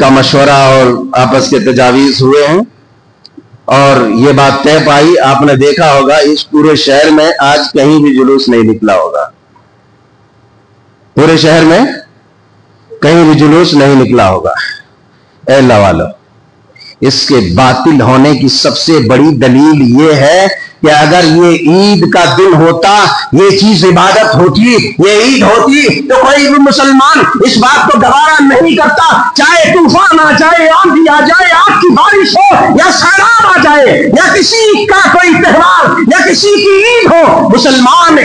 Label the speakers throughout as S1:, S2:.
S1: کا مشورہ اور آپس کے تجاویز ہوئے ہیں اور یہ بات طے پائی. آپ نے دیکھا ہوگا اس پورے شہر میں آج کہیں بھی جلوس نہیں نکلا ہوگا. پورے شہر میں کہیں بھی جلوس نہیں نکلا ہوگا. اے اللہ والو، اس کے باطل ہونے کی سب سے بڑی دلیل یہ ہے کہ اگر یہ عید کا دن ہوتا، یہ چیز عبادت ہوتی، یہ عید ہوتی، تو کوئی بھی مسلمان اس بات کو گوارا نہیں کرتا. چاہے طوفان آ جائے، آندھی آ جائے، آگ کی بارش ہو، یا سیلاب آ جائے، یا کسی کا کوئی تہوار یا کسی کی عید ہو، مسلمان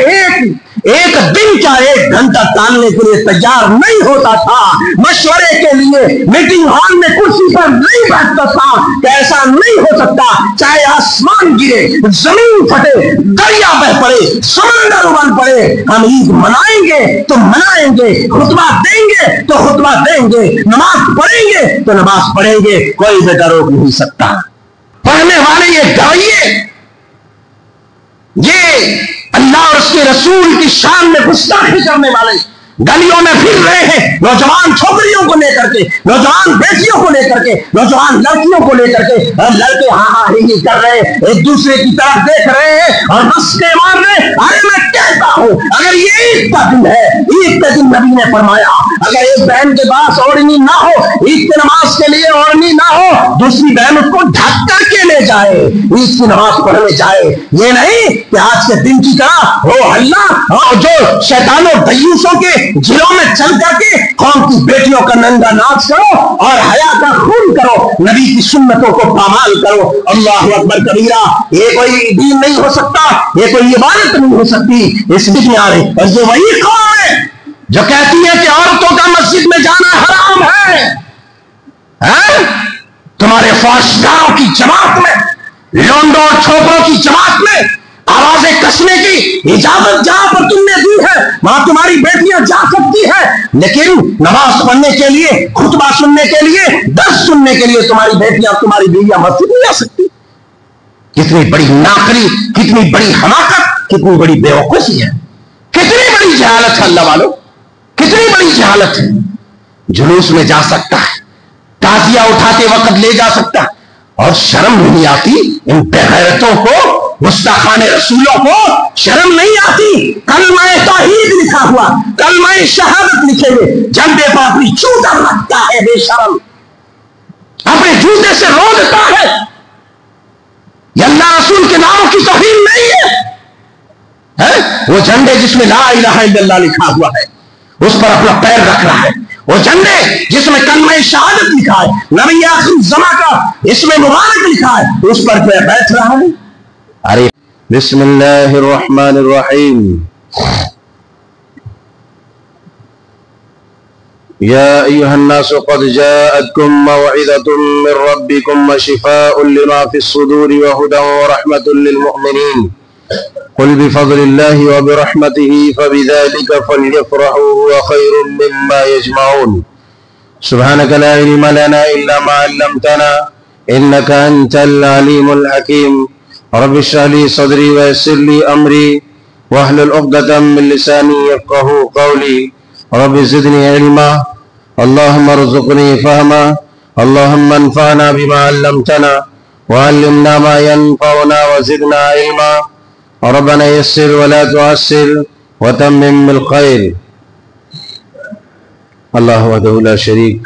S1: ایک دن کا 1 گھنٹہ ٹالنے کے لیے تیار نہیں ہوتا تھا. مشورے کے لیے میٹنگ ہال میں کرسی پر نہیں بیٹھتا تھا کہ ایسا نہیں ہو سکتا. چاہے آسمان گرے، زمین پھٹے، دریا بہ پڑے، سمندر ابل پڑے، ہم عید منائیں گے تو منائیں گے، خطبہ دیں گے تو خطبہ دیں گے، نماز پڑھیں گے تو نماز پڑھیں گے. کوئی بیٹا روک نہیں سکتا. پڑھنے والے یہ ڈرائیے، یہ اللہ اور اس کے رسول کی شان میں گستاخی کرنے والے گلیوں میں پھر رہے ہیں، نوجوان چھوکریوں کو لے کر کے، نوجوان بیٹیوں کو لے کر کے، نوجوان لڑکیوں کو لے کر کے، اور لڑکے ہاں ہاں ہی کر رہے ہیں، ایک دوسرے کی طرف دیکھ رہے ہیں اور بس کے مار رہے. ارے میں کہتا ہوں، اگر یہ عید کا دن ہے، عید کے دن نبی نے فرمایا اگر ایک بہن کے پاس اوڑھنی نہ ہو، عید کی نماز کے لیے اوڑھنی نہ ہو، دوسری بہن اس کو ڈھک کر کے لے جائے، عید کی نماز پڑھنے جائے. یہ نہیں کہ آج کے دن کی طرح ہو ہلہ جو شیطانوں دیوسوں کے جلوں میں چل کر کے قوم کی بیٹیوں کا ننگا ناچ کرو اور حیا کا خون کرو، نبی کی سنتوں کو پامال کرو. اللہ اکبر کبیرہ. یہ کوئی دین نہیں ہو سکتا، یہ کوئی عبادت نہیں ہو سکتی. اس میں آ رہے اور یہ وہی قوم ہے جو کہتی ہے کہ عورتوں کا مسجد میں جانا حرام ہے. تمہارے فحشگاروں کی جماعت میں، لونڈوں اور چھوکروں کی جماعت میں آوازیں کسنے کی اجازت جہاں پر تم نے دی ہے وہاں تمہاری بیٹیاں جا سکتی ہے، لیکن نماز پڑھنے کے لیے، خطبہ سننے کے لیے، درس سننے کے لیے تمہاری بیٹیاں، تمہاری بیویاں مسجد نہیں آ سکتی. کتنی بڑی ناقری، کتنی بڑی حماقت، کتنی بڑی بیوقوفی ہے، کتنی بڑی جہالت ہے. اللہ والو، کتنی بڑی جہالت ہے. جلوس میں جا سکتا ہے، تعزیہ اٹھاتے وقت لے جا سکتا ہے، اور شرم نہیں آتی ان بےغیرتوں کو، گستاخان رسولوں کو شرم نہیں آتی. کلمہ توحید لکھا ہوا، کلمہ شہادت لکھے ہوئے جھنڈے پر اپنی چوٹر رکھتا ہے بے شرم، اپنے جوتے سے رو دیتا ہے. یہ اللہ رسول کے ناموں کی توہین نہیں ہے. وہ جھنڈے جس میں لا الہ الا اللہ لکھا ہوا ہے اس پر اپنا پیر رکھ رہا ہے. وہ جھنڈے جس میں کلمہ شہادت لکھا ہے، نبی آخر زمان کا اس میں مبارک لکھا ہے، اس پر بیٹھ رہا ہے. ارے بسم اللہ الرحمن الرحیم. یا ایہا الناس قد جاءتکم موعظۃ من ربکم وشفاء لما فی الصدور وہدی ورحمۃ للمؤمنین. قل بفضل اللہ وبرحمتہ فبذلک فلیفرحوا هو خیر مما یجمعون. سبحانک لا علم لنا الا ما علمتنا انک انت العلیم الحکیم. رب اشرح لي صدري ويسر لي امري واحلل عقدة من لساني يفقهوا قولي. رب زدني علما اللهم ارزقني فهما اللهم انفعنا بما علمتنا وعلمنا ما ينفعنا وزدنا علما. ربنا يسر ولا تعسر وتمم بالخير. الله وحده لا شريك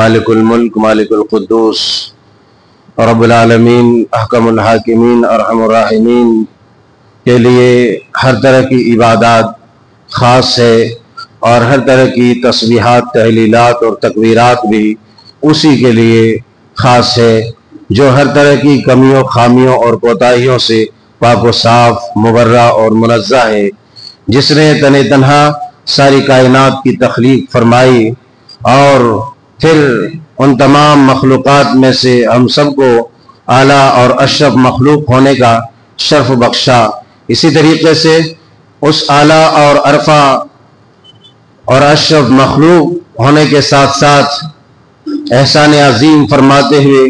S1: مالك الملك مالك القدوس رب العالمین احکم الحاکمین ارحم الراحمین کے لیے ہر طرح کی عبادات خاص ہے اور ہر طرح کی تسبیحات، تحلیلات اور تکبیرات بھی اسی کے لیے خاص ہے جو ہر طرح کی کمیوں، خامیوں اور کوتاہیوں سے پاک و صاف، مبرہ اور منزہ ہے. جس نے تنہا ساری کائنات کی تخلیق فرمائی اور پھر ان تمام مخلوقات میں سے ہم سب کو اعلیٰ اور اشرف مخلوق ہونے کا شرف بخشا. اسی طریقے سے اس اعلیٰ اور عرفہ اور اشرف مخلوق ہونے کے ساتھ ساتھ احسان عظیم فرماتے ہوئے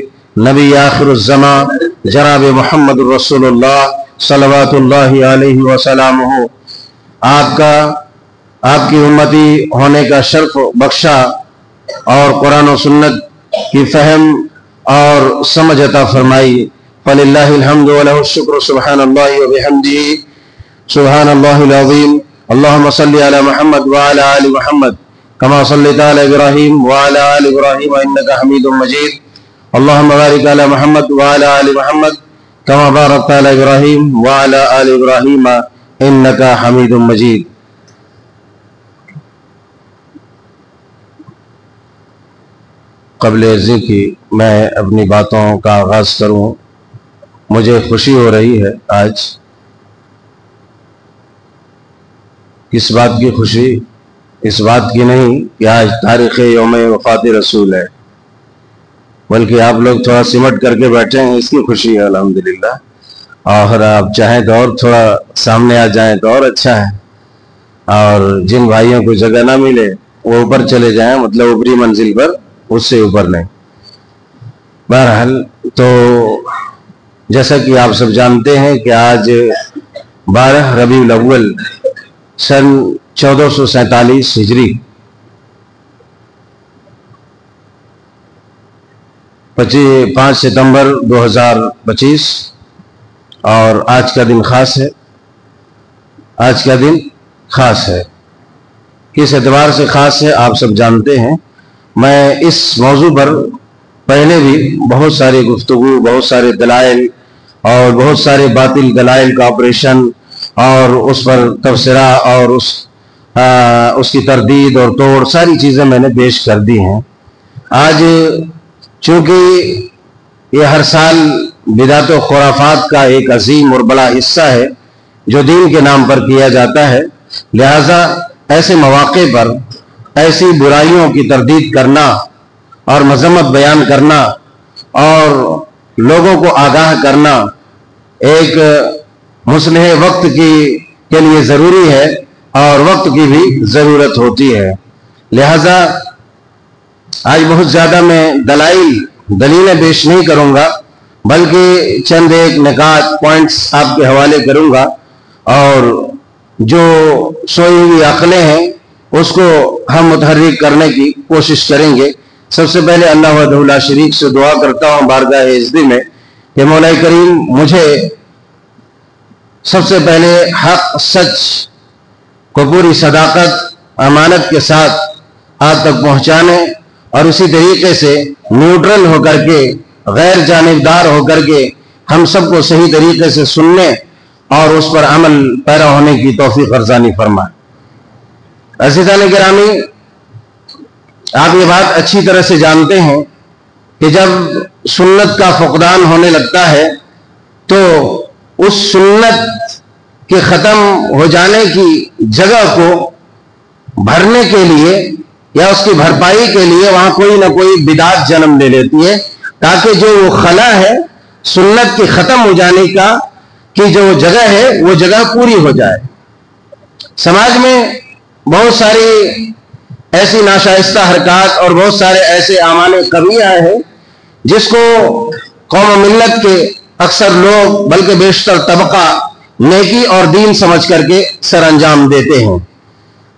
S1: نبی آخر الزمان جناب محمد رسول اللہ صلوات اللہ علیہ وسلم آپ کی امتی ہونے کا شرف بخشا اور قرآن و سنت
S2: کی فہم اور سمجھ عطا فرمائی. فللہ الحمد ولہ الشکر سبحان اللہ وبحمدہ سبحان اللہ العظیم. اللہم صلی علی محمد وعلی آل محمد کما صلیت علی ابراہیم وعلی آل ابراہیم انک حمید مجید. اللہم بارک علی محمد وعلی آل محمد کما بارکت علی ابراہیم وعلی آل ابراہیم انک حمید مجید. قبل ازیں کہ میں اپنی باتوں کا آغاز کروں، مجھے خوشی ہو رہی ہے آج. کس بات کی خوشی؟ اس بات کی نہیں کہ آج تاریخ یوم وفات رسول ہے، بلکہ آپ لوگ تھوڑا سمٹ کر کے بیٹھے ہیں، اس کی خوشی ہے الحمدللہ. اور آپ چاہیں تو اور تھوڑا سامنے آ جائیں تو اور اچھا ہے، اور جن بھائیوں کو جگہ نہ ملے وہ اوپر چلے جائیں، مطلب اوپری منزل پر، اس سے اوپر نہیں. بہرحال تو جیسا کہ آپ سب جانتے ہیں کہ آج 12 ربیع الاول سن 1447 ہجری 5 ستمبر 2025، اور آج کا دن خاص ہے. آج کا دن خاص ہے. کس اعتبار سے خاص ہے آپ سب جانتے ہیں. میں اس موضوع پر پہلے بھی بہت ساری گفتگو، بہت سارے دلائل اور بہت سارے باطل دلائل کا آپریشن اور اس پر تبصرہ اور اس کی تردید اور توڑ، ساری چیزیں میں نے پیش کر دی ہیں. آج چونکہ یہ ہر سال بدعت و خرافات کا ایک عظیم اور بڑا حصہ ہے جو دین کے نام پر کیا جاتا ہے، لہذا ایسے مواقع پر ایسی برائیوں کی تردید کرنا اور مذمت بیان کرنا اور لوگوں کو آگاہ کرنا ایک مصلح وقت کے لیے ضروری ہے، اور وقت کی بھی ضرورت ہوتی ہے. لہذا آج بہت زیادہ میں دلیلیں پیش نہیں کروں گا، بلکہ چند ایک نکات پوائنٹس آپ کے حوالے کروں گا، اور جو سوئی ہوئی عقلیں ہیں اس کو ہم متحرک کرنے کی کوشش کریں گے. سب سے پہلے اللہ وحدہ لا شریک سے دعا کرتا ہوں بارگاہ عزت میں کہ مولا کریم مجھے سب سے پہلے حق سچ کو پوری صداقت امانت کے ساتھ آپ تک پہنچانے، اور اسی طریقے سے نیوٹرل ہو کر کے، غیر جانبدار ہو کر کے ہم سب کو صحیح طریقے سے سننے اور اس پر عمل پیرا ہونے کی توفیق ارزانی فرمائے. عزیزان گرامی، آپ یہ بات اچھی طرح سے جانتے ہیں کہ جب سنت کا فقدان ہونے لگتا ہے تو اس سنت کے ختم ہو جانے کی جگہ کو بھرنے کے لیے یا اس کی بھرپائی کے لیے وہاں کوئی نہ کوئی بدعت جنم لے لیتی ہے، تاکہ جو وہ خلا ہے سنت کے ختم ہو جانے کی جو جگہ ہے وہ جگہ پوری ہو جائے. سماج میں بہت ساری ایسی ناشائستہ حرکات اور بہت سارے ایسے اعمال قبیحہ ہیں جس کو قوم و ملت کے اکثر لوگ بلکہ بیشتر طبقہ نیکی اور دین سمجھ کر کے سر انجام دیتے ہیں.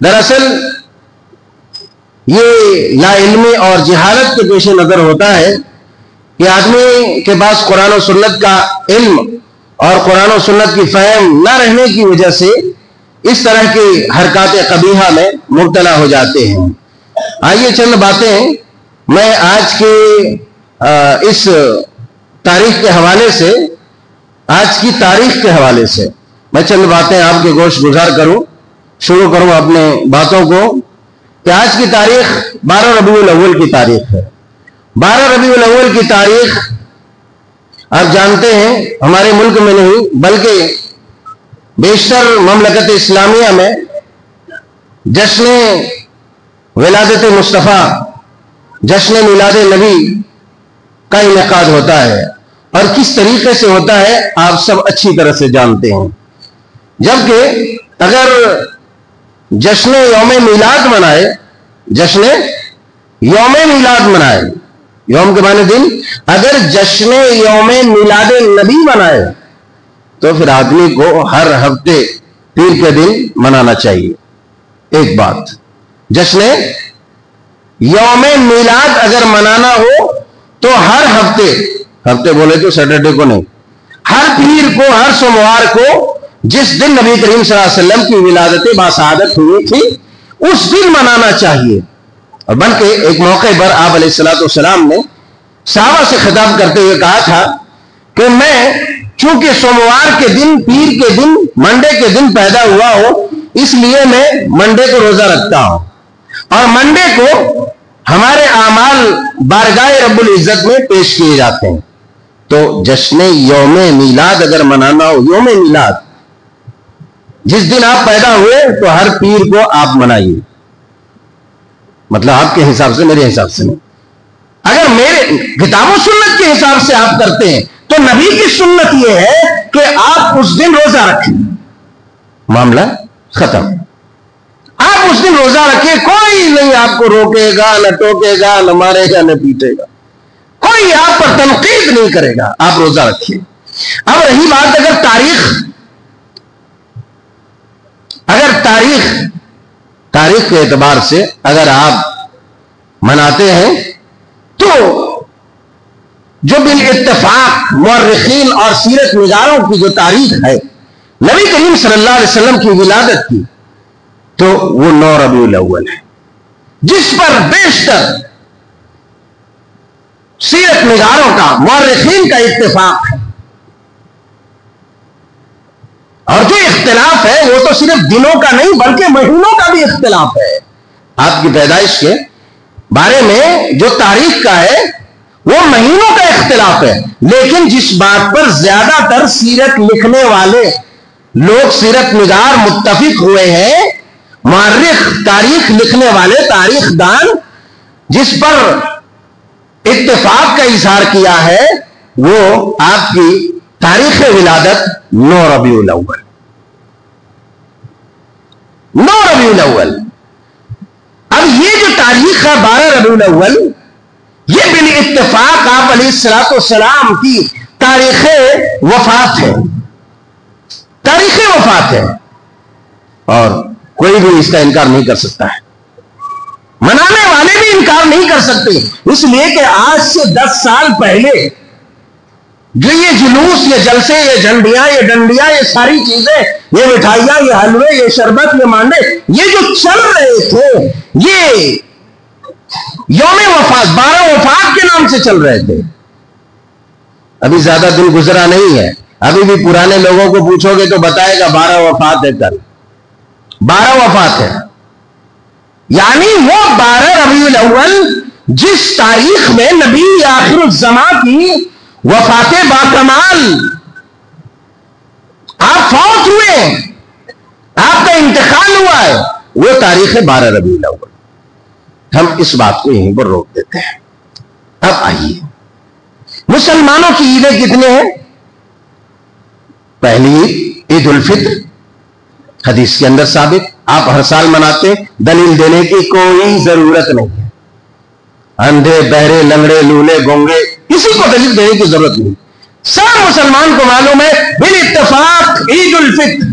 S2: دراصل یہ لا علمی اور جہالت کے پیش نظر ہوتا ہے کہ آدمی کے پاس قرآن و سنت کا علم اور قرآن و سنت کی فہم نہ رہنے کی وجہ سے اس طرح کی حرکات قبیحہ میں مبتلا ہو جاتے ہیں. آئیے چند باتیں میں آج کی اس تاریخ کے حوالے سے، آج کی تاریخ کے حوالے سے میں چند باتیں آپ کے گوش گزار کروں. شروع کروں اپنے باتوں کو کہ آج کی تاریخ 12 ربیع الاول کی تاریخ ہے. 12 ربیع الاول کی تاریخ آپ جانتے ہیں ہمارے ملک میں نہیں بلکہ بیشتر مملکت اسلامیہ میں جشن ولادت مصطفیٰ، جشن میلاد نبی کا انعقاد ہوتا ہے، اور کس طریقے سے ہوتا ہے آپ سب اچھی طرح سے جانتے ہیں. جبکہ اگر جشن یوم میلاد منائے، جشن یوم میلاد منائے، یوم کے معنی دن، اگر جشن یوم میلاد نبی منائے تو پھر آدمی کو ہر ہفتے پیر کے دن منانا چاہیے. ایک بات، جشن یوم میلاد اگر منانا ہو تو ہر ہفتے بولے تو سیٹرڈے کو نہیں، ہر پیر کو، ہر سوموار کو، جس دن نبی کریم صلی اللہ علیہ وسلم کی ولادت باسعادت ہوئی تھی اس دن منانا چاہیے. اور بلکہ ایک موقع پر آپ علیہ الصلوۃ والسلام نے صحابہ سے خطاب کرتے ہوئے کہا تھا کہ میں چونکہ سوموار کے دن، پیر کے دن، منڈے کے دن پیدا ہوا ہوں، اس لیے میں منڈے کو روزہ رکھتا ہوں، اور منڈے کو ہمارے اعمال بارگاہ رب العزت میں پیش کیے جاتے ہیں. تو جشن یوم میلاد اگر منانا ہو، یوم میلاد جس دن آپ پیدا ہوئے، تو ہر پیر کو آپ منائیے. مطلب آپ کے حساب سے، میرے حساب سے نہیں. اگر میرے کتاب و سنت کے حساب سے آپ کرتے ہیں تو نبی کی سنت یہ ہے کہ آپ اس دن روزہ رکھیں. معاملہ ختم. آپ اس دن روزہ رکھیں، کوئی نہیں آپ کو روکے گا، نہ ٹوکے گا، نہ مارے گا، نہ پیٹے گا، کوئی آپ پر تنقید نہیں کرے گا. آپ روزہ رکھیں. اب رہی بات اگر تاریخ کے اعتبار سے اگر آپ مناتے ہیں تو جو بالاتفاق مورخین اور سیرت نگاروں کی جو تاریخ ہے نبی کریم صلی اللہ علیہ وسلم کی ولادت کی، تو وہ 9 ربیع الاول ہے، جس پر بیشتر سیرت نگاروں کا، مورخین کا اتفاق ہے. اور جو اختلاف ہے وہ تو صرف دنوں کا نہیں بلکہ مہینوں کا بھی اختلاف ہے. آپ کی پیدائش کے بارے میں جو تاریخ کا ہے وہ مہینوں کا اختلاف ہے، لیکن جس بات پر زیادہ تر سیرت لکھنے والے لوگ، سیرت نگار متفق ہوئے ہیں، مورخ، تاریخ لکھنے والے، تاریخ دان، جس پر اتفاق کا اظہار کیا ہے، وہ آپ کی تاریخ ولادت 9 ربیع الاول. 9 ربیع الاول. اب یہ جو تاریخ ہے 12 ربیع الاول، یہ بالاتفاق آپ علیہ الصلوۃ والسلام کی تاریخ وفات ہے. تاریخ وفات ہے، اور کوئی بھی اس کا انکار نہیں کر سکتا ہے. منانے والے بھی انکار نہیں کر سکتے، اس لیے کہ آج سے 10 سال پہلے جو یہ جلوس، یہ جلسے، یہ جھنڈیاں، یہ ڈنڈیاں، یہ ساری چیزیں، یہ مٹھائیاں، یہ حلوے، یہ شربت، یہ مانڈے، یہ جو چل رہے تھے، یہ یوم وفات، 12 وفات کے نام سے چل رہے تھے. ابھی زیادہ دن گزرا نہیں ہے، ابھی بھی پرانے لوگوں کو پوچھو گے تو بتائے گا 12 وفات ہے. کل 12 وفات ہے. یعنی وہ 12 ربیع الاول جس تاریخ میں نبی آخر الزمان کی وفات باکمال، آپ فوت ہوئے، آپ کا انتقال ہوا ہے، وہ تاریخ 12 ربیع الاول. ہم اس بات کو یہیں پر روک دیتے ہیں. اب آئیے، مسلمانوں کی عیدیں کتنے ہیں؟ پہلی عید عید الفطر، حدیث کے اندر ثابت، آپ ہر سال مناتے، دلیل دینے کی کوئی ضرورت نہیں ہے. اندھے، بہرے، لنگڑے، لولے، گونگے، کسی کو دلیل دینے کی ضرورت نہیں. سب مسلمان کو معلوم ہے بالاتفاق عید الفطر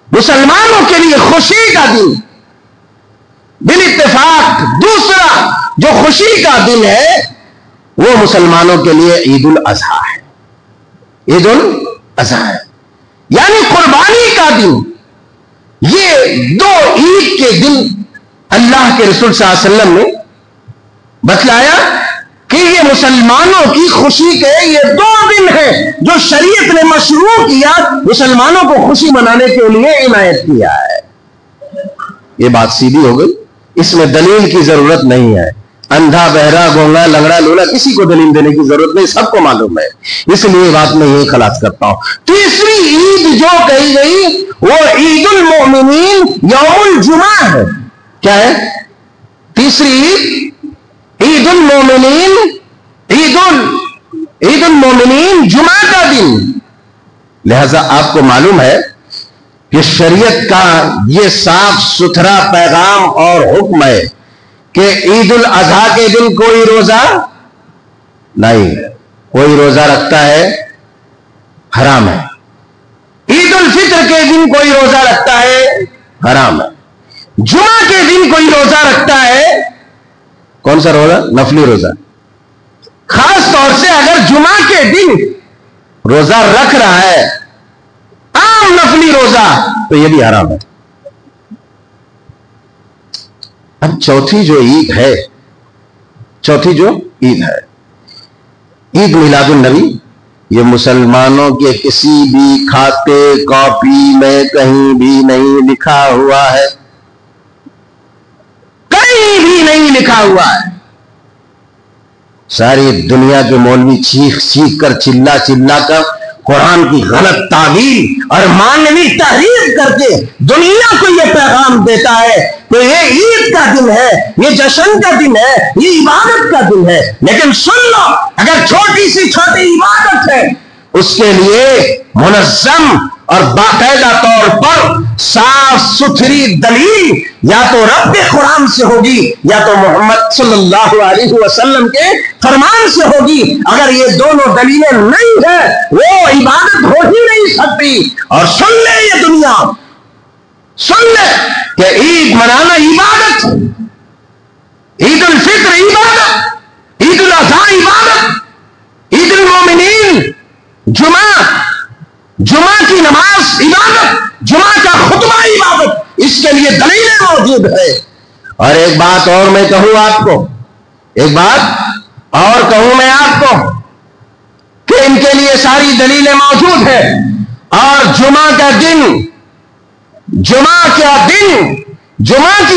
S2: مسلمانوں کے لیے خوشی کا دن. بالاتفاق دوسرا جو خوشی کا دن ہے وہ مسلمانوں کے لیے عید الاضحیٰ ہے. عید الاضحیٰ ہے یعنی قربانی کا دن. یہ 2 عید کے دن اللہ کے رسول صلی اللہ علیہ وسلم نے بتلایا کہ یہ مسلمانوں کی خوشی کے یہ 2 دن ہیں جو شریعت نے مشروع کیا، مسلمانوں کو خوشی منانے کے لیے عنایت کیا ہے. یہ بات سیدھی ہو گئی، اس میں دلیل کی ضرورت نہیں ہے. اندھا، بہرا، گونگا، لنگڑا، لولا، کسی کو دلیل دینے کی ضرورت نہیں، سب کو معلوم ہے. اس لیے بات میں یہ خلاص کرتا ہوں. تیسری عید جو کہی گئی وہ عید المؤمنین یوم الجمعہ ہے. کیا ہے تیسری عید؟ عید المؤمنین، عید المؤمنین جمعہ کا دن. لہذا آپ کو معلوم ہے کہ شریعت کا یہ صاف ستھرا پیغام اور حکم ہے کہ عید الاضحیٰ کے دن کوئی روزہ نہیں، کوئی روزہ رکھتا ہے حرام ہے. عید الفطر کے دن کوئی روزہ رکھتا ہے حرام ہے. جمعہ کے دن کوئی روزہ رکھتا ہے، کون سا روزہ؟ نفلی روزہ. خاص طور سے اگر جمعہ کے دن روزہ رکھ رہا ہے عام نفلی روزہ تو یہ بھی حرام ہے. اب چوتھی جو عید ہے عید میلاد النبی، یہ مسلمانوں کے کسی بھی کھاتے کاپی میں کہیں بھی نہیں لکھا ہوا ہے، کہیں بھی نہیں لکھا ہوا ہے. ساری دنیا کے مولوی چیخ چیخ کر چلا چلا کر قرآن کی غلط تعبیر اور مانوی تحریف کر کے دنیا کو یہ پیغام دیتا ہے کہ یہ عید کا دن ہے، یہ جشن کا دن ہے، یہ عبادت کا دن ہے. لیکن سن لو، اگر چھوٹی سی چھوٹی عبادت ہے اس کے لیے منظم اور باقاعدہ طور پر صاف ستھری دلیل یا تو رب قرآن سے ہوگی یا تو محمد صلی اللہ علیہ وسلم کے فرمان سے ہوگی. اگر یہ دونوں دلیلیں نہیں ہیں وہ عبادت ہو ہی نہیں سکتی. اور سن لے یہ دنیا، سن لے کہ عید منانا عبادت، عید الفطر عبادت، عید الاضحیٰ عبادت، عید المومنین جمعہ کی نماز عبادت، جمعہ کا خطبہ عبادت، اس کے لیے دلیلیں موجود ہے. اور ایک بات اور میں کہوں آپ کو، میں آپ کو کہ ان کے لیے ساری دلیلیں موجود ہیں. اور جمعہ کا دن، جمعہ کی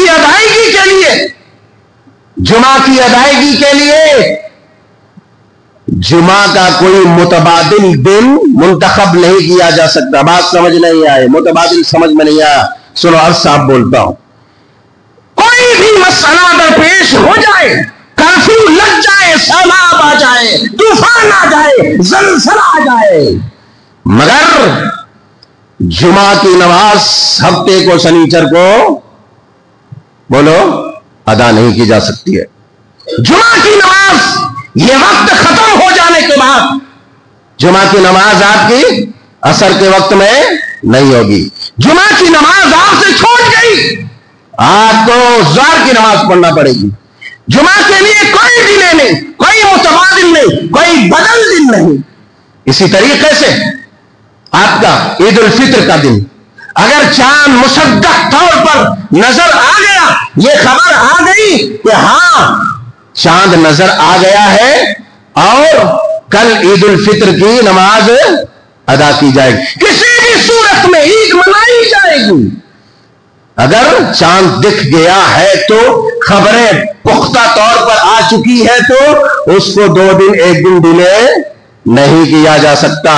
S2: ادائیگی کے لیے جمعہ کا کوئی متبادل دن منتخب نہیں کیا جا سکتا. بات سمجھ نہیں آئے، متبادل سمجھ میں نہیں آیا، سنو عرض صاحب بولتا ہوں. کوئی بھی مسئلہ درپیش ہو جائے، کرفیو لگ جائے، سیلاب آ جائے، طوفان آ جائے، زلزلہ آ جائے، مگر جمعہ کی نماز ہفتے کو سنیچر کو بولو ادا نہیں کی جا سکتی ہے. جمعہ کی نماز یہ وقت ختم ہو جانے کے بعد جمعہ کی نماز آپ کی عصر کے وقت میں نہیں ہوگی. جمعہ کی نماز آپ سے چھوٹ گئی، آپ کو ظہر کی نماز پڑھنا پڑے گی. جمعہ کے لیے کوئی ڈیلے نہیں، کوئی متبادل نہیں، کوئی بدل دن نہیں. اسی طریقے سے آپ کا عید الفطر کا دن، اگر چاند مصدق طور پر نظر آ گیا، یہ خبر آ گئی کہ ہاں چاند نظر آ گیا ہے اور کل عید الفطر کی نماز ادا کی جائے گی، کسی بھی صورت میں عید منائی جائے گی. اگر چاند دکھ گیا ہے تو خبریں پختہ طور پر آ چکی ہے تو اس کو 2 دن 1 دن ڈیلے نہیں کیا جا سکتا.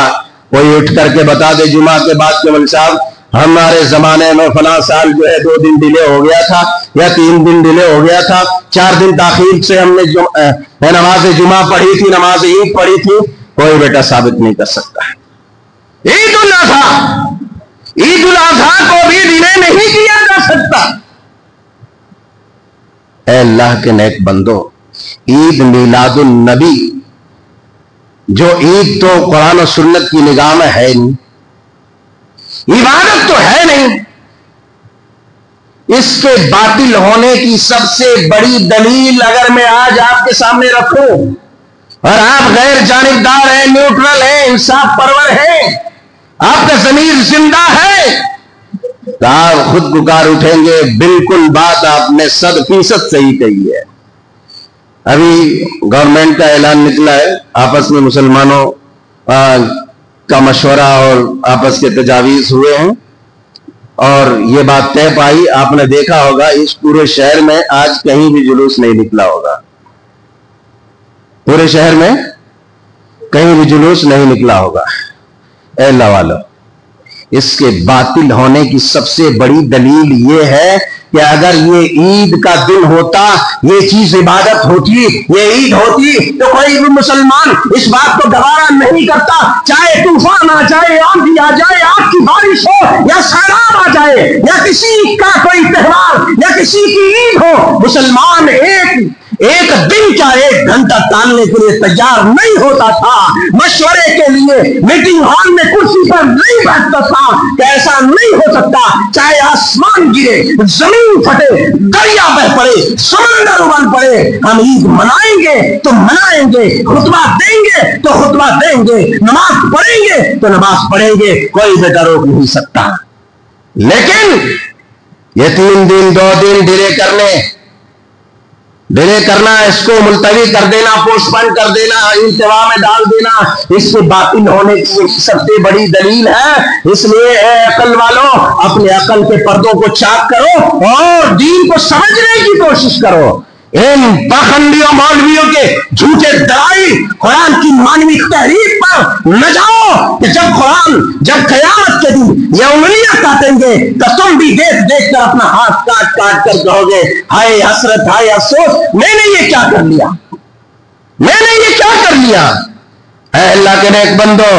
S2: کوئی اٹھ کر کے بتا دے جمعہ کے بعد کہ مول صاحب ہمارے زمانے میں فلاں سال جو ہے 2 دن ڈیلے ہو گیا تھا یا 3 دن ڈیلے ہو گیا تھا، 4 دن تاخیر سے ہم نے نماز جمعہ پڑھی تھی، نماز عید پڑھی تھی، کوئی بیٹا ثابت نہیں کر سکتا. عید الاضحیٰ کو بھی ڈیلے نہیں کیا جا سکتا. اے اللہ کے نیک بندو، عید میلاد النبی جو عید تو قرآن و سنت کی نگاہ میں ہے نہیں، عبادت تو ہے نہیں، اس کے باطل ہونے کی سب سے بڑی دلیل اگر میں آج آپ کے سامنے رکھوں اور آپ غیر جانبدار ہیں، نیوٹرل ہیں، انصاف پرور ہیں، آپ کا ضمیر زندہ ہے تو آپ خود پکار اٹھیں گے بالکل بات آپ نے 100% صحیح کہی ہے. ابھی گورنمنٹ کا اعلان نکلا ہے، آپس میں مسلمانوں کا مشورہ اور آپس کے تجاویز ہوئے ہیں اور یہ بات طے پائی. آپ نے دیکھا ہوگا اس پورے شہر میں آج کہیں بھی جلوس نہیں نکلا ہوگا، پورے شہر میں کہیں بھی جلوس نہیں نکلا ہوگا. اے اللہ والو، اس کے باطل ہونے کی سب سے بڑی دلیل یہ ہے کہ اگر یہ عید کا دن ہوتا، یہ چیز عبادت ہوتی، یہ عید ہوتی تو کوئی بھی مسلمان اس بات کو گوارا نہیں کرتا، چاہے طوفان آ جائے، آندھی آ جائے، آگ کی بارش ہو یا سیلاب آ جائے یا کسی کا کوئی تہوار یا کسی کی عید ہو، مسلمان
S1: ایک دن کا 1 گھنٹہ ٹالنے کے لیے تیار نہیں ہوتا تھا، مشورے کے لیے میٹنگ ہال میں کرسی پر نہیں بیٹھتا تھا کہ ایسا نہیں ہو سکتا، چاہے آسمان گرے، زمین پھٹے، دریا بہ پڑے، سمندر ابل پڑے، ہم عید منائیں گے تو منائیں گے، خطبہ دیں گے تو خطبہ دیں گے، نماز پڑھیں گے تو نماز پڑھیں گے، کوئی بیٹا روک نہیں سکتا۔ لیکن یہ 3 دن 2 دن ڈیلے کرنا، اس کو ملتوی کر دینا، پوسٹ پون کر دینا، انتوا میں ڈال دینا، اس کے باطل ہونے کی سب سے بڑی دلیل ہے۔ اس لیے اے عقل والوں، اپنے عقل کے پردوں کو چاک کرو اور دین کو سمجھنے کی کوشش کرو۔ ان پاخنڈیوں مولویوں کے جھوٹے دلائل قرآن کی معنوی تحریف پر نہ جاؤ کہ جب قیامت کے دن یہ انگلیاں کاٹیں گے تو تم بھی دیکھ کر اپنا ہاتھ کاٹ کر کہو گے ہائے حسرت، ہائے افسوس، میں نے یہ کیا کر لیا۔ اے اللہ کے نیک بندو،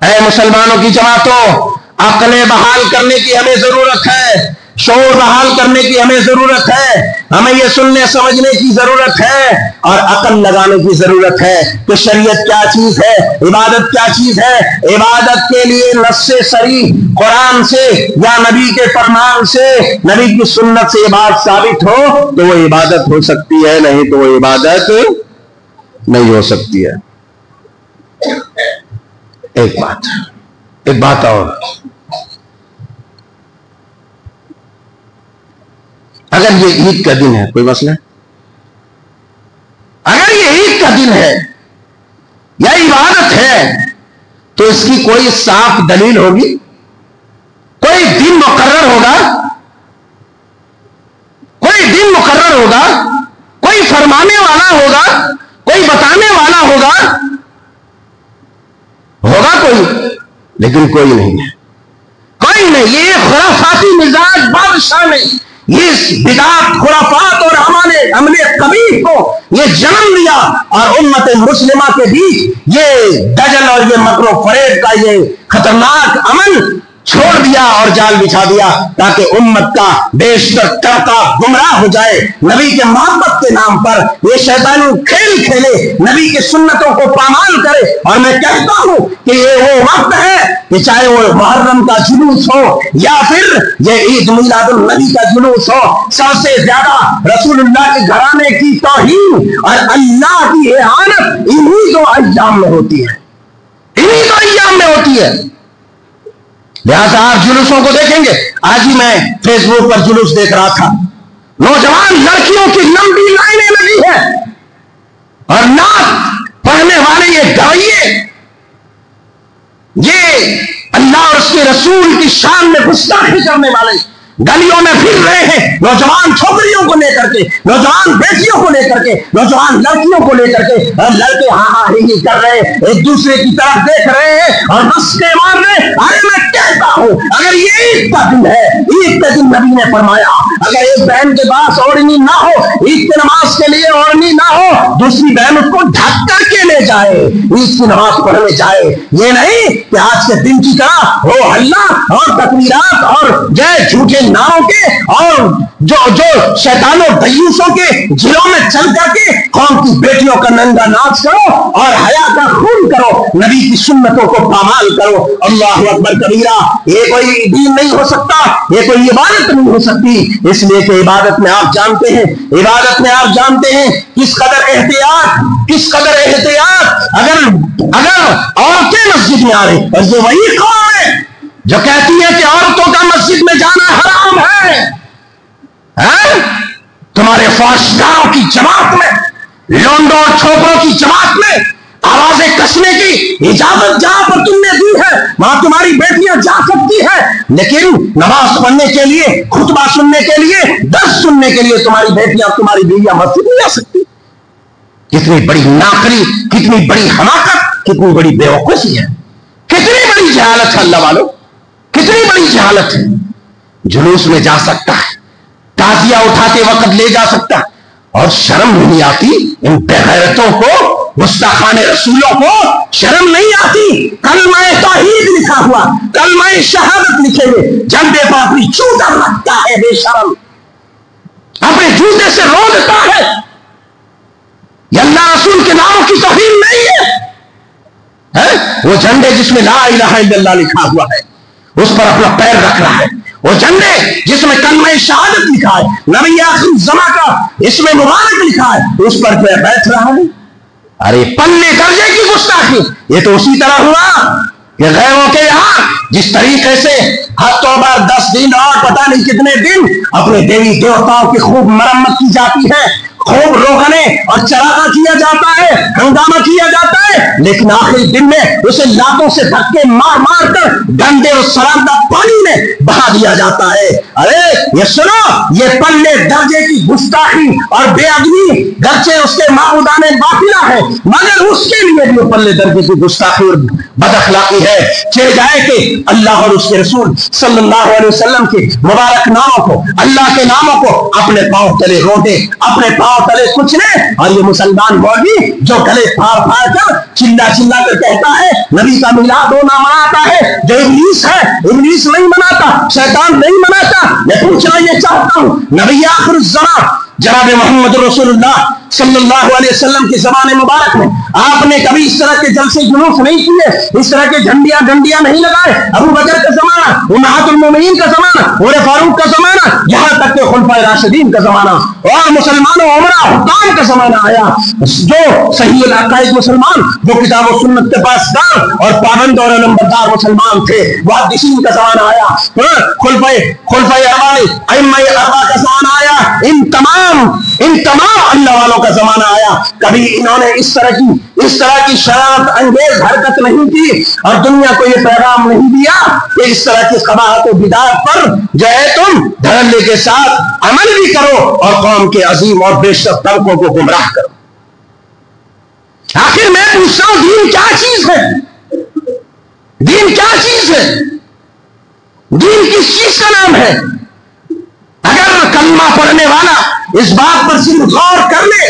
S1: اے مسلمانوں کی جماعتوں، عقلیں بحال کرنے کی ہمیں ضرورت ہے، شعور بحال کرنے کی ہمیں ضرورت ہے، ہمیں یہ سننے سمجھنے کی ضرورت ہے اور عقل لگانے کی ضرورت ہے کہ شریعت کیا چیز ہے، عبادت کیا چیز ہے۔ عبادت کے لیے نص صریح قرآن سے یا نبی کے فرمان سے، نبی کی سنت سے یہ بات ثابت ہو تو وہ عبادت ہو سکتی ہے، نہیں تو وہ عبادت نہیں ہو سکتی ہے۔ ایک بات اور، اگر یہ عید کا دن ہے، کوئی مسئلہ ہے؟ اگر یہ عید کا دن ہے یا عبادت ہے تو اس کی کوئی صاف دلیل ہوگی، کوئی دن مقرر ہوگا، کوئی فرمانے والا ہوگا، کوئی بتانے والا ہوگا کوئی، لیکن کوئی نہیں ہے، کوئی نہیں۔ یہ خرافاتی مزاج بادشاہ نے یہ بدعات، خرافات اور عمل قبیح کو یہ جنم دیا اور امت مسلمہ کے بیچ یہ دجل اور یہ مکر و فریب کا یہ خطرناک عمل چھوڑ دیا اور جال بچھا دیا تاکہ امت کا بیشتر طبقہ گمراہ ہو جائے، نبی کے محبت کے نام پر یہ شیطانی کھیل کھیلے، نبی کی سنتوں کو پامال کرے۔ اور میں کہتا ہوں کہ یہ وہ وقت ہے کہ چاہے وہ محرم کا جلوس ہو یا پھر یہ عید میلاد النبی کا جلوس ہو، سب سے زیادہ رسول اللہ کے گھرانے کی توہین اور اللہ کی اہانت انہی دو ایام میں ہوتی ہے۔ لہٰذا آپ جلوسوں کو دیکھیں گے، آج ہی میں فیس بک پر جلوس دیکھ رہا تھا، نوجوان لڑکیوں کی لمبی لائنیں لگی ہیں اور نعت پڑھنے والے یہ گویے، یہ اللہ اور اس کے رسول کی شان میں گستاخی کرنے والے گلیوں میں پھر رہے ہیں، نوجوان چھوکریوں کو لے کر کے، نوجوان بیٹیوں کو لے کر کے، نوجوان لڑکیوں کو لے کر کے، اور لڑکے ہاں ہی کر رہے ہیں، ایک دوسرے کی طرف دیکھ رہے ہیں اور مسکے مار رہے ہیں۔ ارے میں کہتا ہوں اگر یہ عید کا دن ہے، عید کے دن نبی نے فرمایا اگر ایک بہن کے پاس اوڑھنی نہ ہو، عید کی نماز کے لیے اوڑھنی نہ ہو، دوسری بہن اس کو ڈھک کر کے لے جائے، عید کی نماز پڑھنے جائے۔ یہ نہیں کہ آج کے دن کی طرح ہو ہلہ اور تکبیرات اور جے جھوٹے ناموں کے اور جو شیطانوں دیوسوں کے جلوں میں چل کر کے قوم کی بیٹیوں کا ننگا ناچ کرو اور حیا کا خون کرو، نبی کی سنتوں کو پامال کرو۔ اللہ اکبر کبیرہ، یہ کوئی دین نہیں ہو سکتا، یہ کوئی عبادت نہیں ہو سکتی، اس لیے کہ عبادت میں آپ جانتے ہیں کس قدر احتیاط اگر عورتیں مسجد میں آ رہی، اور یہ وہی قوم ہے جو کہتی ہے کہ عورتوں کا مسجد میں جانا حرام ہے۔ تمہارے فحاشگاروں کی جماعت میں، لونڈوں اور چھوکروں کی جماعت میں آوازیں کسنے کی اجازت جہاں پر تم نے دی ہے وہاں تمہاری بیٹیاں جا سکتی ہیں، لیکن نماز پڑھنے کے لیے، خطبہ سننے کے لیے، درس سننے کے لیے تمہاری بیٹیاں، تمہاری بیویاں مسجد نہیں آ سکتی۔ کتنی بڑی ناقلی، کتنی بڑی حماقت، کتنی بڑی بیوقوفی ہے، کتنی بڑی جہالت ہے اللہ والوں، کتنی بڑی جہالت ہے۔ جلوس میں جا سکتا ہے، تعزیہ اٹھاتے وقت لے جا سکتا ہے، اور شرم نہیں آتی ان بے غیرتوں کو، گستاخان رسولوں کو شرم نہیں آتی؟ کلمہ توحید لکھا ہوا، کلمہ شہادت لکھے ہوئے جھنڈے پر اپنی چوٹر رکھتا ہے بے شرم، اپنے جوتے سے رو دیتا ہے یہ اللہ رسول کے ناموں کی توہین نہیں ہے۔ وہ جھنڈے جس میں لا الہ الا اللہ لکھا ہوا ہے اس پر اپنا پیر رکھ رہا ہے، وہ جھنڈے جس میں کلمہ شہادت لکھا ہے، نبی آخر الزمان کا اس میں مبارک لکھا ہے، اس پر بیٹھ رہا ہے۔ ارے پلے درجے کی گستاخی! یہ تو اسی طرح ہوا کہ غیروں کے یہاں جس طریقے سے ہفتوں بار 10 دن اور پتہ نہیں کتنے دن اپنے دیوی دیوتاؤں کی خوب مرمت کی جاتی ہے، خوب روغنے اور چراغا کیا جاتا ہے، ہنگامہ کیا جاتا ہے، لیکن آخری دن میں اسے لاتوں سے دھکے مار مار کر گندے اور سراندہ پانی میں بہا دیا جاتا ہے۔ ارے یہ سنو، یہ پلے درجے کی گستاخی اور بے ادبی گرچہ اس کے معبودان باطلہ ہے مگر اس کے لیے بھی پلے درجے کی گستاخی اور بد اخلاقی ہے۔ چہ جائے کہ اللہ اور اس کے رسول صلی اللہ علیہ وسلم کے مبارک ناموں کو، اللہ کے ناموں کو اپنے پاؤں تلے روٹے، اپنے پاؤں تلے کچلے، اور یہ مسلمان مولوی جو گلے پھاڑ پھاڑ کر چلا چلا کر کہتا ہے نبی کا میلاد ہونا مناتا ہے، جو ابلیس ہے، ابلیس نہیں مناتا، شیطان نہیں مناتا۔ میں پوچھنا یہ چاہتا ہوں، نبی آخر الزمان جناب محمد رسول اللہ صلی اللہ علیہ وسلم کے زمانے مبارک میں آپ نے کبھی اس طرح کے جلسے جلوس نہیں کیے، اس طرح کے جھنڈیاں ڈنڈیاں نہیں لگائے۔ ابو بکر کا زمانہ، امہات المومنین کا زمانہ، عمر فاروق کا زمانہ، یہاں تک کہ خلفائے راشدین کا زمانہ اور مسلمانوں عمرہ حکام کا زمانہ آیا، جو صحیح العقائد مسلمان، جو کتاب و سنت کے پاسدار اور پابند اور علمبردار مسلمان تھے، محدثین کا زمانہ آیا، خلفائے ائمہ اربعہ کا زمانہ آیا، ان تمام اللہ والوں کا زمانہ آیا۔ کبھی انہوں نے اس طرح کی شرارت انگیز حرکت نہیں کی اور دنیا کو یہ پیغام نہیں دیا کہ اس طرح کی قباحت و بدعت پر جو ہے تم دھڑلے کے ساتھ عمل بھی کرو اور قوم کے عظیم اور بیشتر طبقوں کو گمراہ کرو۔ آخر میں پوچھتا ہوں، دین کیا چیز ہے؟ دین کیا چیز ہے؟ دین کس چیز کا نام ہے؟ اگر کلمہ پڑھنے والا اس بات پر صرف غور کر لے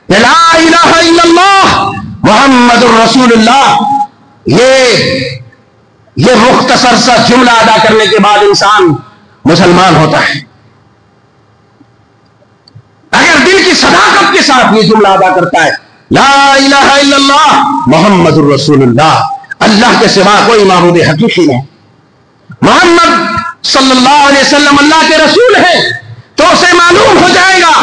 S1: کہ لا الہ الا اللہ محمد الرسول اللہ، یہ مختصر سا جملہ ادا کرنے کے بعد انسان مسلمان ہوتا ہے۔ اگر دل کی صداقت کے ساتھ یہ جملہ ادا کرتا ہے، لا الہ الا اللہ محمد الرسول اللہ، اللہ کے سوا کوئی معبود حقیقی نہیں، محمد صلی اللہ علیہ وسلم اللہ کے رسول ہیں، تو اسے معلوم ہو جائے گا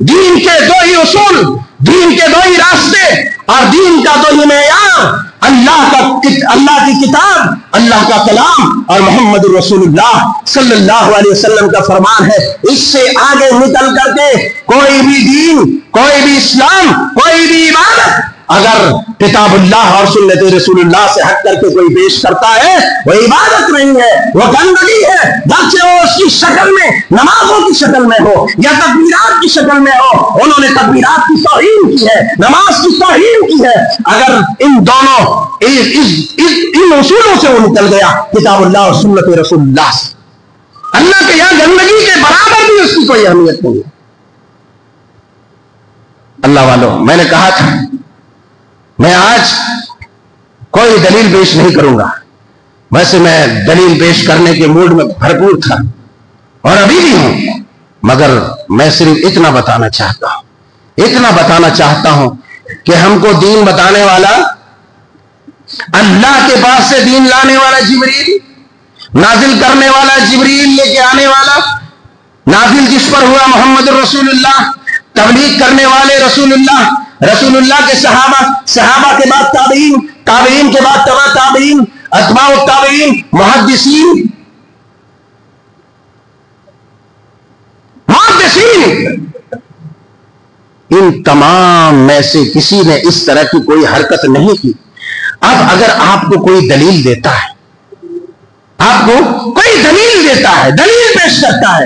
S1: دین کے دو ہی اصول، دین کے دو ہی راستے اور دین کا دو ہی معیار، اللہ کی کتاب، اللہ کا کلام اور محمد رسول اللہ صلی اللہ علیہ وسلم کا فرمان ہے۔ اس سے آگے نکل کر کے کوئی بھی دین، کوئی بھی اسلام، کوئی بھی عبادت اگر کتاب اللہ اور سنت رسول اللہ سے ہٹ کر کے کوئی پیش کرتا ہے وہ عبادت نہیں ہے، وہ گندگی ہے، بلکہ وہ اس کی شکل میں نمازوں کی شکل میں ہو یا تکبیرات کی شکل میں ہو۔ انہوں نے تکبیرات کی توہین کی ہے، نماز کی توہین کی ہے۔ اگر ان دونوں ان اصولوں سے وہ نکل گیا کتاب اللہ اور سنت رسول اللہ سے، اللہ کے یہاں گندگی کے برابر بھی اس کی کوئی اہمیت نہیں ہے۔ اللہ والوں، میں نے کہا تھا میں آج کوئی دلیل پیش نہیں کروں گا، ویسے میں دلیل پیش کرنے کے موڈ میں بھرپور تھا اور ابھی بھی ہوں، مگر میں صرف اتنا بتانا چاہتا ہوں کہ ہم کو دین بتانے والا، اللہ کے پاس سے دین لانے والا جبریل، نازل کرنے والا جبریل، لے کے آنے والا، نازل جس پر ہوا محمد رسول اللہ، تبلیغ کرنے والے رسول اللہ، رسول اللہ کے صحابہ کے بعد تابعین، تابعین کے بعد تبع تابعین، اتباع التابعین، محدثین، ان تمام میں سے کسی نے اس طرح کی کوئی حرکت نہیں کی۔ اب اگر آپ کو کوئی دلیل دیتا ہے، دلیل پیش کرتا ہے،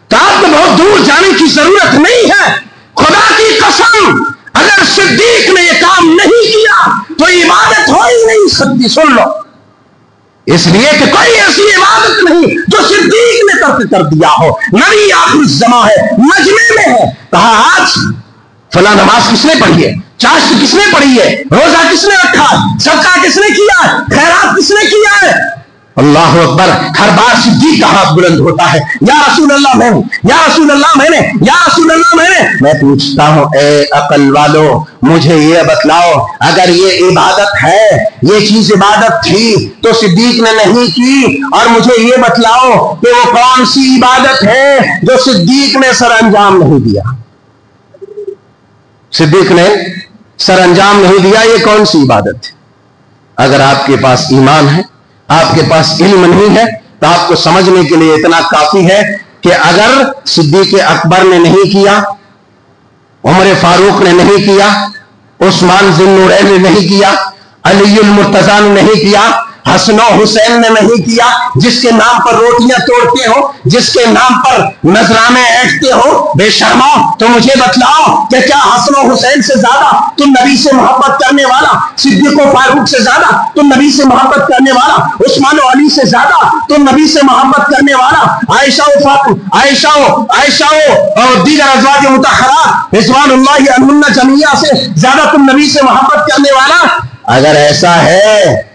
S1: تو آپ کو بہت دور جانے کی ضرورت نہیں ہے۔ خدا کی قسم، اگر صدیق نے یہ کام نہیں کیا تو عبادت ہو ہی نہیں سکتی۔ سن لو، اس لیے کہ کوئی ایسی عبادت نہیں جو صدیق نے ترک کر دیا ہو۔ نبی آخر الزمان ہے، مجمع میں ہے، کہا آج فلاں نماز کس نے پڑھی ہے، چاشت کس نے پڑھی ہے، روزہ کس نے رکھا ہے، صدقہ کس نے کیا ہے، خیرات کس نے کیا ہے، اللہ اکبر. ہر بار صدیق کا ہاتھ بلند ہوتا ہے, یا رسول اللہ میں ہوں, یا رسول اللہ میں نے, یا رسول اللہ میں نے. میں پوچھتا ہوں اے عقل والو, مجھے یہ بتلاؤ, اگر یہ عبادت ہے, یہ چیز عبادت تھی تو صدیق نے نہیں کی, اور مجھے یہ بتلاؤ کہ وہ کون سی عبادت ہے جو صدیق نے سر انجام نہیں دیا. صدیق نے سر انجام نہیں دیا, یہ کون سی عبادت ہے؟ اگر آپ کے پاس ایمان ہے, آپ کے پاس علم نہیں ہے, تو آپ کو سمجھنے کے لیے اتنا کافی ہے کہ اگر صدیق اکبر نے نہیں کیا, عمر فاروق نے نہیں کیا, عثمان ذی النورین نے نہیں کیا, علی المرتضیٰ نے نہیں کیا, حسن و حسین نے نہیں کیا, جس کے نام پر روٹیاں توڑتے ہو, جس کے نام پر نذرانے اینٹتے ہو, بے شرمو, تو مجھے بتلاؤ کہ کیا حسن و حسین سے زیادہ تم نبی سے محبت کرنے والا, صدیق و فاروق سے زیادہ تم نبی سے محبت کرنے والا, عثمان و علی سے زیادہ تم نبی سے محبت کرنے والا, عائشہ اور دیگر ازواج مطہرات رضوان اللہ عنہن جمیعہ سے زیادہ تم نبی سے محبت کرنے والا؟ اگر ایسا ہے,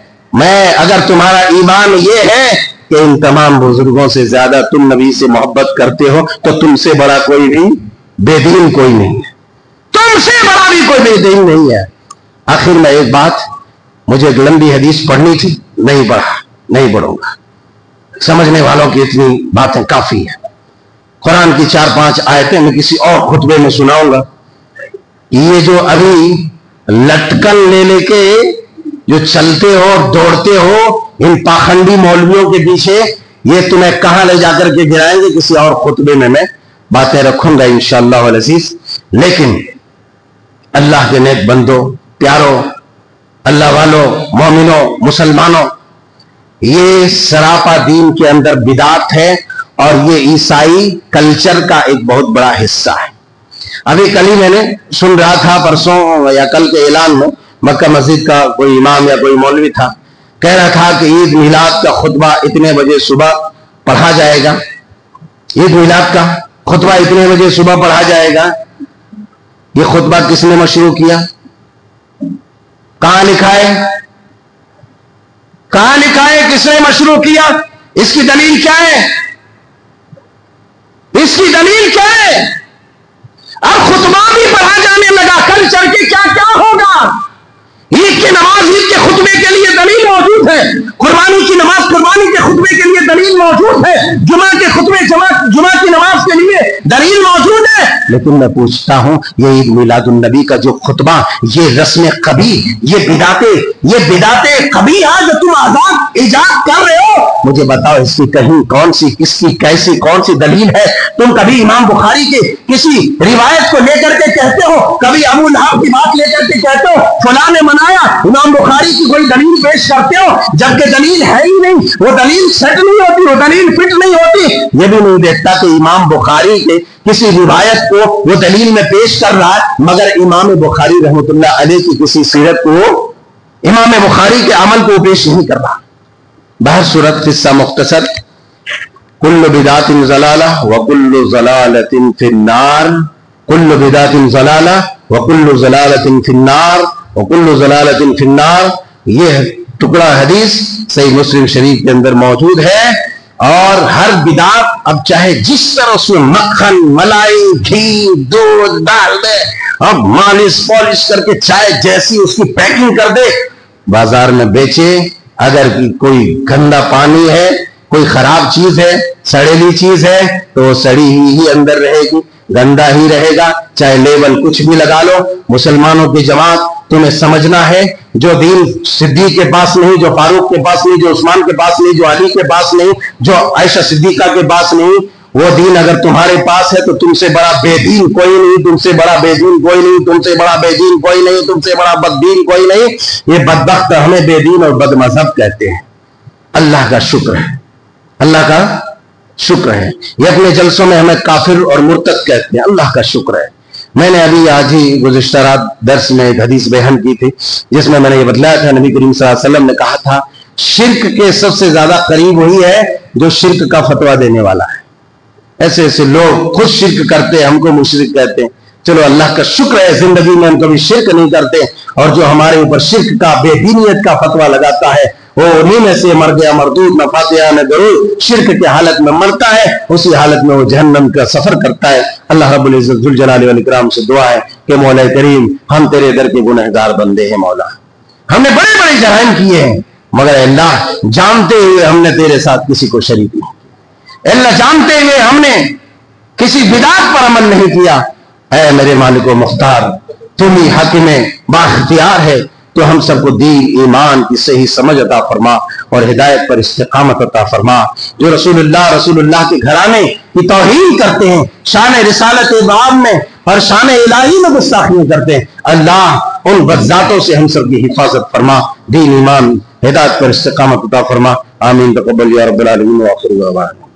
S1: اگر تمہارا ایمان یہ ہے کہ ان تمام بزرگوں سے زیادہ تم نبی سے محبت کرتے ہو, تو تم سے بڑا کوئی بھی بے دین کوئی نہیں ہے, تم سے بڑا بھی کوئی بے دین نہیں ہے. آخر میں ایک بات, مجھے ایک لمبی حدیث پڑھنی تھی, نہیں پڑھوں گا, سمجھنے والوں کی اتنی باتیں کافی ہیں. قرآن کی 4-5 آیتیں میں کسی اور خطبے میں سناؤں گا. یہ جو ابھی لٹکن لے کے جو چلتے ہو اور دوڑتے ہو ان پاخنڈی مولویوں کے پیچھے, یہ تمہیں کہاں لے جا کر کے گرائیں گے, کسی اور خطبے میں باتیں رکھوں گا انشاءاللہ العزیز. لیکن اللہ کے نیک بندوں, پیاروں, اللہ والوں, مومنوں, مسلمانوں, یہ سراپا دین کے اندر بدعت ہے, اور یہ عیسائی کلچر کا ایک بہت بڑا حصہ ہے. ابھی کل ہی میں نے سن رہا تھا, پرسوں یا کل کے اعلان میں, مکہ مسجد کا کوئی امام یا کوئی مولوی تھا, کہہ رہا تھا کہ عید میلاد کا خطبہ اتنے بجے صبح پڑھا جائے گا, عید میلاد کا خطبہ اتنے بجے صبح پڑھا جائے گا. یہ خطبہ کس نے مشروع کیا؟ کہاں لکھا ہے؟ کس نے مشروع کیا؟ اس کی دلیل کیا ہے؟ اب خطبہ بھی پڑھا جانے لگا, کل چل کے کیا ہوگا؟ عید کی نماز عید کے خطبے کے لیے دلیل موجود ہے, قربانی کی نماز قربانی کے خطبے کے لیے دلیل موجود ہے, جمعہ کے خطبے جمعہ کی نماز کے لیے دلیل موجود ہے. لیکن میں پوچھتا ہوں, یہ عید میلاد النبی کا جو خطبہ, یہ رسم قبیح, یہ بدعتیں قبیح ہے جو تم ایجاد کر رہے ہو, مجھے بتاؤ اس کی کہیں کون سی, کس کی کیسی, کون سی دلیل ہے؟ تم کبھی امام بخاری کے کسی روایت کو لے کر کے کہتے ہو, کبھی ابو لہب کی بات لے کر کے کہتے ہو فلاں نے منایا, امام بخاری کی کوئی دلیل پیش کرتے ہو, جبکہ دلیل ہے ہی نہیں, وہ دلیل سیٹ نہیں ہوتی, وہ دلیل فٹ نہیں ہوتی. یہ بھی نہیں دیکھتا کہ امام بخاری کے کسی روایت کو وہ دلیل میں پیش کر رہا ہے, مگر امام بخاری رحمۃ اللہ علیہ کی کسی سیرت کو, امام بخاری کے عمل کو پیش نہیں کر رہا. بہر صورت قصہ مختصر, کل بدعت ضلالہ وکل ضلالۃ فی النار, کل بدعت ضلالہ وکل ضلالۃ فی النار وکل ضلالۃ فی النار. یہ ٹکڑا حدیث صحیح مسلم شریف کے اندر موجود ہے. اور ہر بدعت, اب چاہے جس طرح اس میں مکھن, ملائی, گھی, دودھ ڈال دے, اب مالش پالش کر کے چائے جیسی اس کی پیکنگ کر دے, بازار میں بیچے, اگر کوئی گندا پانی ہے, کوئی خراب چیز ہے, سڑیلی چیز ہے, تو وہ سڑی ہی اندر رہے گی, گندا ہی رہے گا, چاہے لیبل کچھ بھی لگا لو. مسلمانوں کی جماعت, تمہیں سمجھنا ہے, جو دین صدیق کے پاس نہیں, جو فاروق کے پاس نہیں, جو عثمان کے پاس نہیں, جو علی کے پاس نہیں, جو عائشہ صدیقہ کے پاس نہیں, وہ دین اگر تمہارے پاس ہے تو تم سے بڑا بے دین کوئی نہیں, تم سے بڑا بے دین کوئی نہیں, تم سے بڑا بے دین کوئی نہیں, تم سے بڑا بد دین کوئی نہیں. یہ بدبخت ہمیں بے دین اور بد مذہب کہتے ہیں. اللہ کا شکر ہے, اللہ کا شکر ہے. یہ اپنے جلسوں میں ہمیں کافر اور مرتد کہتے ہیں. اللہ کا شکر ہے. میں نے ابھی آج ہی گزشتہ رات درس میں ایک حدیث بیان کی تھی, جس میں نے یہ بتلایا تھا, نبی کریم صلی اللہ علیہ وسلم نے کہا تھا, شرک کے سب سے زیادہ قریب وہی ہے جو شرک کا فتویٰ دینے والا ہے. ایسے ایسے لوگ خود شرک کرتے, ہم کو مشرک کہتے ہیں. چلو اللہ کا شکر ہے زندگی میں ہم کبھی شرک نہیں کرتے, اور جو ہمارے اوپر شرک کا, بے دینیت کا فتویٰ لگاتا ہے,
S2: وہ انہیں میں سے مر گیا مردود، نہ فاتحہ نہ درود، شرک کی حالت میں مرتا ہے، اسی حالت میں وہ جہنم کا سفر کرتا ہے۔ اللہ رب العزت ذوالجلال والاکرام سے دعا ہے کہ مولا کریم ہم تیرے در کے گنہگار بندے ہیں مولا، ہم نے بڑے بڑے جرائم کیے ہیں، مگر اے اللہ جانتے ہوئے ہم نے تیرے ساتھ کسی کو شریک نہیں کیا، اے اللہ جانتے ہوئے ہم نے کسی بدعت پر عمل نہیں کیا۔ اے میرے مالک و مختار، تم ہی حاکم با اختیار ہے، تو ہم سب کو دین ایمان کی صحیح سمجھ عطا فرما اور ہدایت پر استقامت عطا فرما۔ جو رسول اللہ کے گھرانے کی توہین کرتے ہیں، شان رسالت باب میں اور شان الہی میں گستاخیاں کرتے ہیں، اللہ ان بدذاتوں سے ہم سب کی حفاظت فرما، دین ایمان ہدایت پر استقامت عطا فرما۔ آمین تقبل یا رب العالمین وآخر دعوانا۔